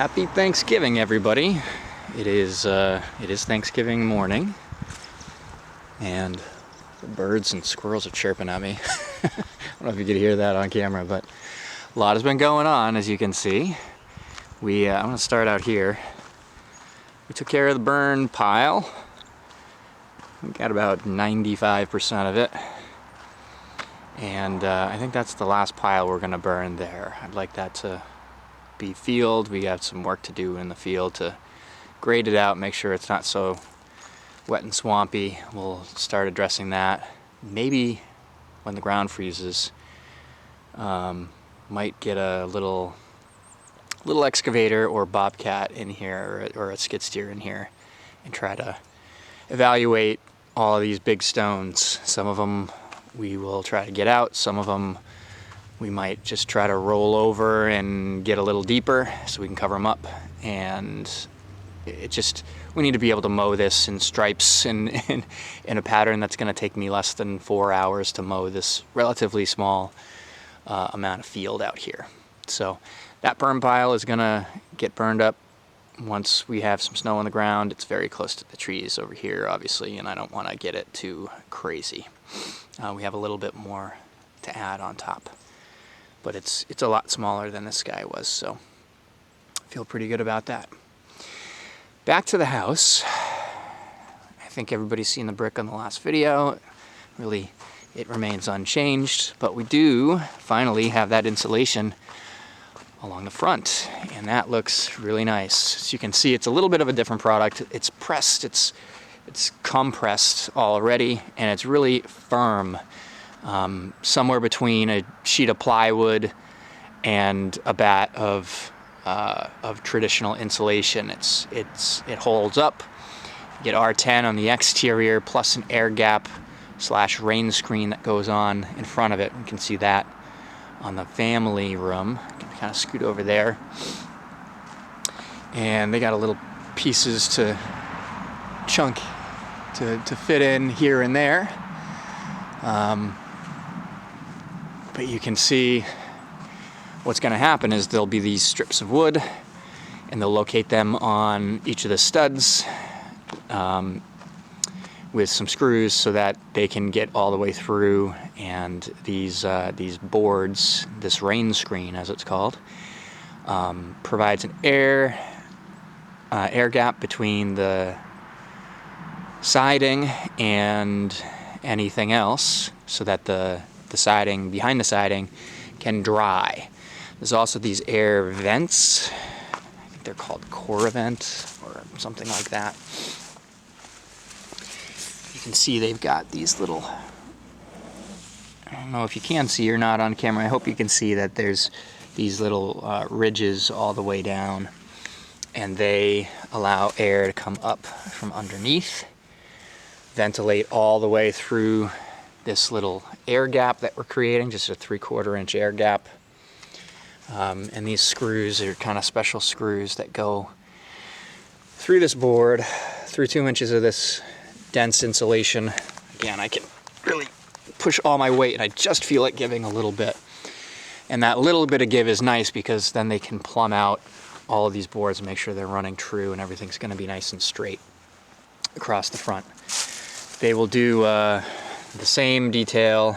Happy Thanksgiving, everybody. It is Thanksgiving morning, and the birds and squirrels are chirping at me. I don't know if you could hear that on camera, but a lot has been going on, as you can see. I'm going to start out here. We took care of the burn pile. We got about 95% of it. And I think that's the last pile we're going to burn there. I'd like that to be field. We have some work to do in the field to grade it out, make sure it's not so wet and swampy. We'll start addressing that. Maybe when the ground freezes, might get a little excavator or bobcat in here, or a skid steer in here, and try to evaluate all of these big stones. Some of them we will try to get out, some of them we might just try to roll over and get a little deeper so we can cover them up. And we need to be able to mow this in stripes in a pattern that's going to take me less than 4 hours to mow this relatively small amount of field out here. So that burn pile is going to get burned up once we have some snow on the ground. It's very close to the trees over here, obviously, and I don't want to get it too crazy. We have a little bit more to add on top, but it's a lot smaller than this guy was, so I feel pretty good about that. Back to the house. I think everybody's seen the brick on the last video. Really, it remains unchanged, but we do finally have that insulation along the front, and that looks really nice. As you can see, it's a little bit of a different product. It's pressed, it's compressed already, and it's really firm. Somewhere between a sheet of plywood and a bat of traditional insulation. It holds up. You get R10 on the exterior, plus an air gap / rain screen that goes on in front of it. You can see that on the family room. You can kind of scoot over there. And they got a little pieces to chunk to fit in here and there. But you can see what's going to happen is there'll be these strips of wood, and they'll locate them on each of the studs with some screws so that they can get all the way through. And these boards, this rain screen as it's called, provides an air gap between the siding and anything else, so that the siding, behind the siding, can dry. There's also these air vents. I think they're called core vent or something like that. You can see they've got these little, I don't know if you can see or not on camera. I hope you can see that there's these little ridges all the way down, and they allow air to come up from underneath, ventilate all the way through this little air gap that we're creating, just a 3/4 inch air gap. And these screws are kind of special screws that go through this board, through 2 inches of this dense insulation. Again, I can really push all my weight, and I just feel it giving a little bit. And that little bit of give is nice, because then they can plumb out all of these boards and make sure they're running true and everything's going to be nice and straight across the front. They will do the same detail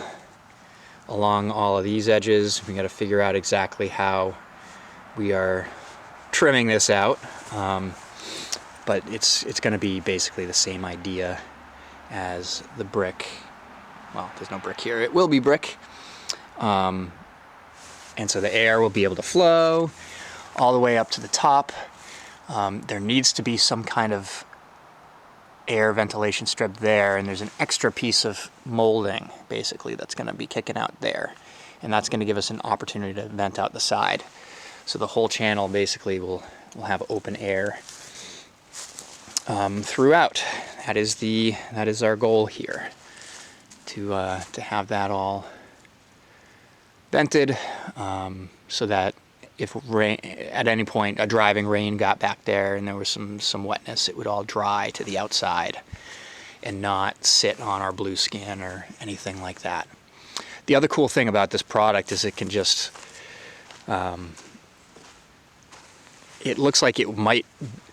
along all of these edges. We got to figure out exactly how we are trimming this out, but it's going to be basically the same idea as the brick. Well, there's no brick here. It will be brick, and so the air will be able to flow all the way up to the top. There needs to be some kind of air ventilation strip there, and there's an extra piece of molding basically that's going to be kicking out there, and that's going to give us an opportunity to vent out the side. So the whole channel basically will have open air throughout. That is our goal here, to have that all vented, so that if rain, at any point a driving rain got back there and there was some wetness, it would all dry to the outside and not sit on our blue skin or anything like that. The other cool thing about this product is it can just it looks like it might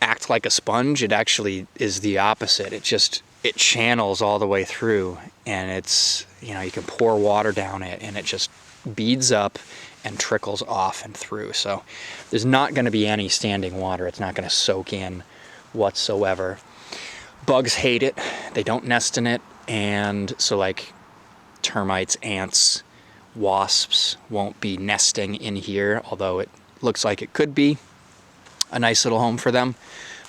act like a sponge. It actually is the opposite. It channels all the way through, and it's, you know, you can pour water down it and it just beads up and trickles off and through. So there's not going to be any standing water. It's not going to soak in whatsoever. Bugs hate it. They don't nest in it. And so like termites, ants, wasps won't be nesting in here, although it looks like it could be a nice little home for them.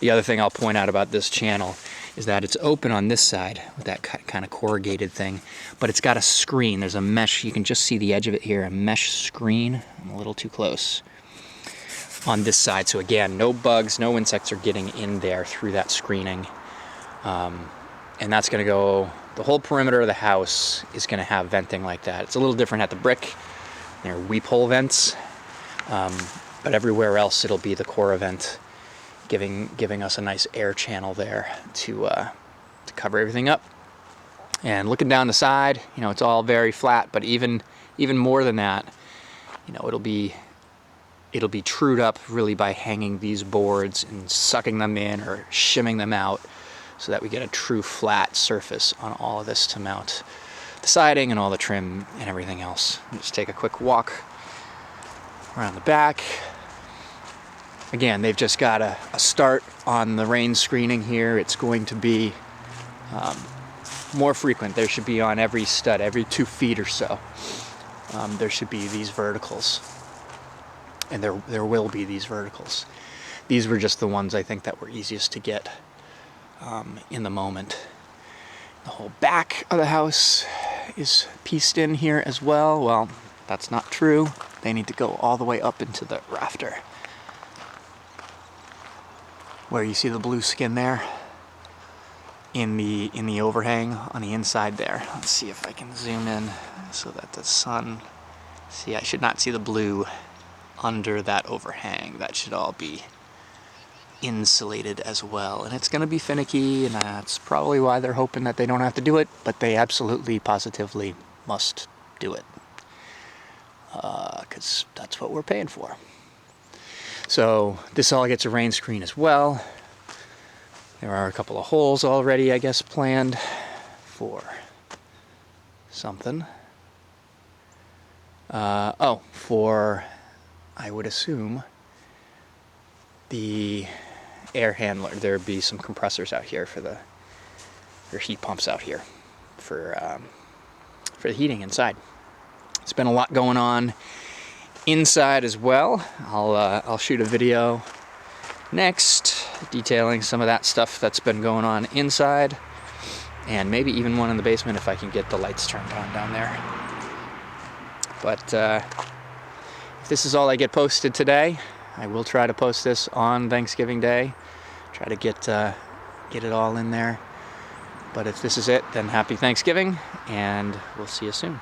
The other thing I'll point out about this channel is that it's open on this side with that kind of corrugated thing, but it's got a screen. There's a mesh, you can just see the edge of it here, a mesh screen. I'm a little too close on this side. So again, no bugs, no insects are getting in there through that screening. And that's gonna go, the whole perimeter of the house is gonna have venting like that. It's a little different at the brick. They're weep hole vents. But everywhere else it'll be the Cora vent, giving us a nice air channel there to cover everything up. And looking down the side, you know, it's all very flat, but even more than that, you know, it'll be trued up really by hanging these boards and sucking them in or shimming them out so that we get a true flat surface on all of this to mount the siding and all the trim and everything else. Just take a quick walk around the back. Again, they've just got a start on the rain screening here. It's going to be more frequent. There should be on every stud, every 2 feet or so. There should be these verticals. And there will be these verticals. These were just the ones I think that were easiest to get in the moment. The whole back of the house is pieced in here as well. Well, that's not true. They need to go all the way up into the rafter. Where you see the blue skin there in the overhang on the inside there. Let's see if I can zoom in so that the sun, see, I should not see the blue under that overhang. That should all be insulated as well. And it's going to be finicky, and that's probably why they're hoping that they don't have to do it, but they absolutely, positively must do it. Because that's what we're paying for. So this all gets a rain screen as well. There are a couple of holes already, I guess, planned for something. For, I would assume, the air handler. There'd be some compressors out here for heat pumps out here for the heating inside. It's been a lot going on inside as well. I'll shoot a video next detailing some of that stuff that's been going on inside, and maybe even one in the basement if I can get the lights turned on down there. But if this is all I get posted today, I will try to post this on Thanksgiving Day. Try to get it all in there. But if this is it, then happy Thanksgiving, and we'll see you soon.